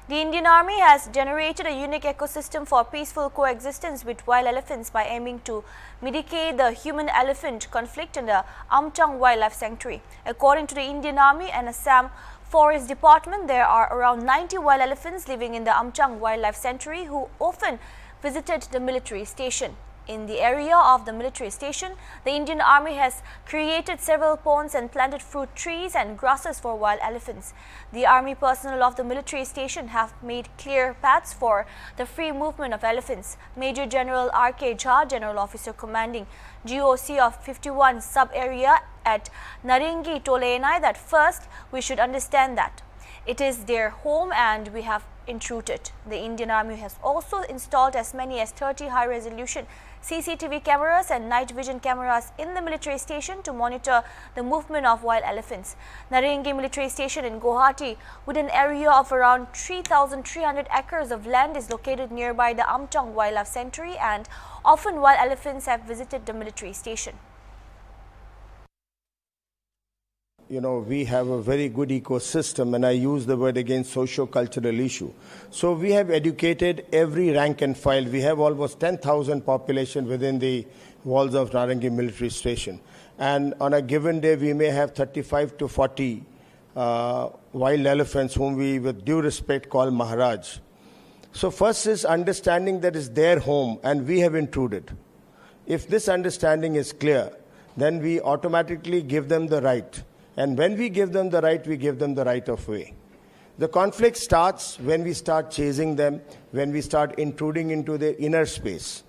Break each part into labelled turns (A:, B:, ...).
A: The Indian Army has generated a unique ecosystem for peaceful coexistence with wild elephants by aiming to mitigate the human-elephant conflict in the Amchang Wildlife Sanctuary. According to the Indian Army and Assam Forest Department, there are around 90 wild elephants living in the Amchang Wildlife Sanctuary who often visited the military station. In the area of the military station, the Indian Army has created several ponds and planted fruit trees and grasses for wild elephants. The Army personnel of the military station have made clear paths for the free movement of elephants. Major General R.K. Jha, General Officer Commanding GOC of 51 sub-area at Narengi, told ANI that first we should understand that it is their home and we have intruded. The Indian Army has also installed as many as 30 high-resolution CCTV cameras and night vision cameras in the military station to monitor the movement of wild elephants. Narengi military station in Guwahati, with an area of around 3,300 acres of land, is located nearby the Amchang Wildlife Sanctuary, and often wild elephants have visited the military station.
B: You know, we have a very good ecosystem, and I use the word again, socio-cultural issue. So we have educated every rank and file. We have almost 10,000 population within the walls of Narengi military station. And on a given day, we may have 35 to 40 wild elephants whom we, with due respect, call Maharaj. So first is understanding that it's their home and we have intruded. If this understanding is clear, then we automatically give them the right. And when we give them the right, we give them the right of way. The conflict starts when we start chasing them, when we start intruding into their inner space.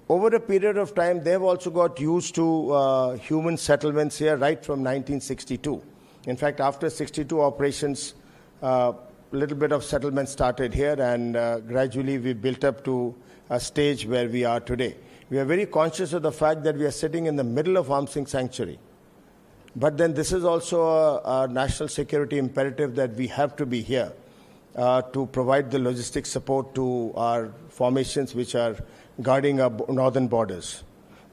B: Over a period of time, they've also got used to human settlements here right from 1962. In fact, after 62 operations, a little bit of settlement started here, and gradually we built up to a stage where we are today. We are very conscious of the fact that we are sitting in the middle of Amchang Sanctuary. But then this is also a national security imperative that we have to be here to provide the logistic support to our formations which are guarding our northern borders.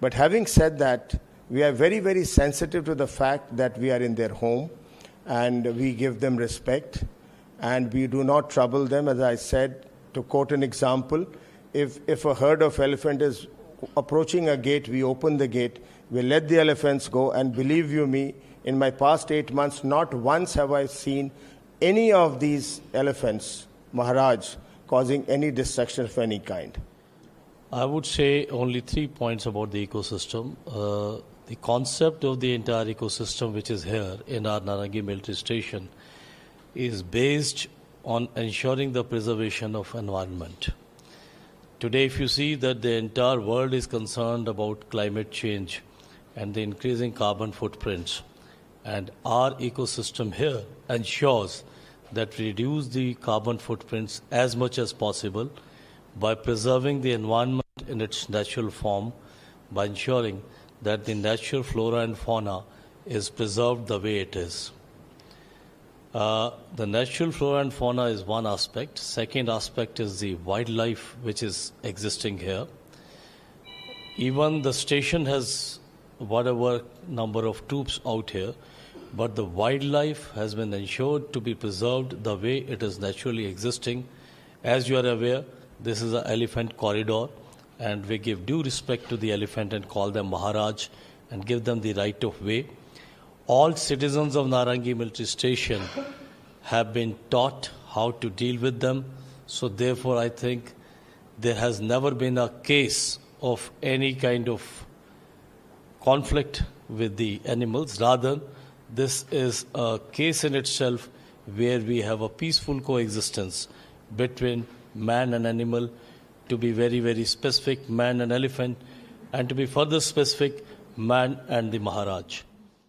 B: But having said that, we are very, very sensitive to the fact that we are in their home and we give them respect and we do not trouble them. As I said, to quote an example, if a herd of elephant is approaching a gate, we open the gate, we let the elephants go, and believe you me, in my past 8 months, not once have I seen any of these elephants, Maharaj, causing any destruction of any kind.
C: I would say only 3 points about the ecosystem. The concept of the entire ecosystem which is here in our Narengi military station is based on ensuring the preservation of environment. Today, if you see that the entire world is concerned about climate change and the increasing carbon footprints, and our ecosystem here ensures that we reduce the carbon footprints as much as possible by preserving the environment in its natural form, by ensuring that the natural flora and fauna is preserved the way it is. The natural flora and fauna is one aspect. Second aspect is the wildlife which is existing here. Even the station has whatever number of troops out here, but the wildlife has been ensured to be preserved the way it is naturally existing. As you are aware, this is an elephant corridor, and we give due respect to the elephant and call them Maharaj and give them the right of way. All citizens of Narengi military station have been taught how to deal with them. So therefore, I think there has never been a case of any kind of conflict with the animals. Rather, this is a case in itself where we have a peaceful coexistence between man and animal. To be very, very specific, man and elephant, and to be further specific, man and the Maharaj.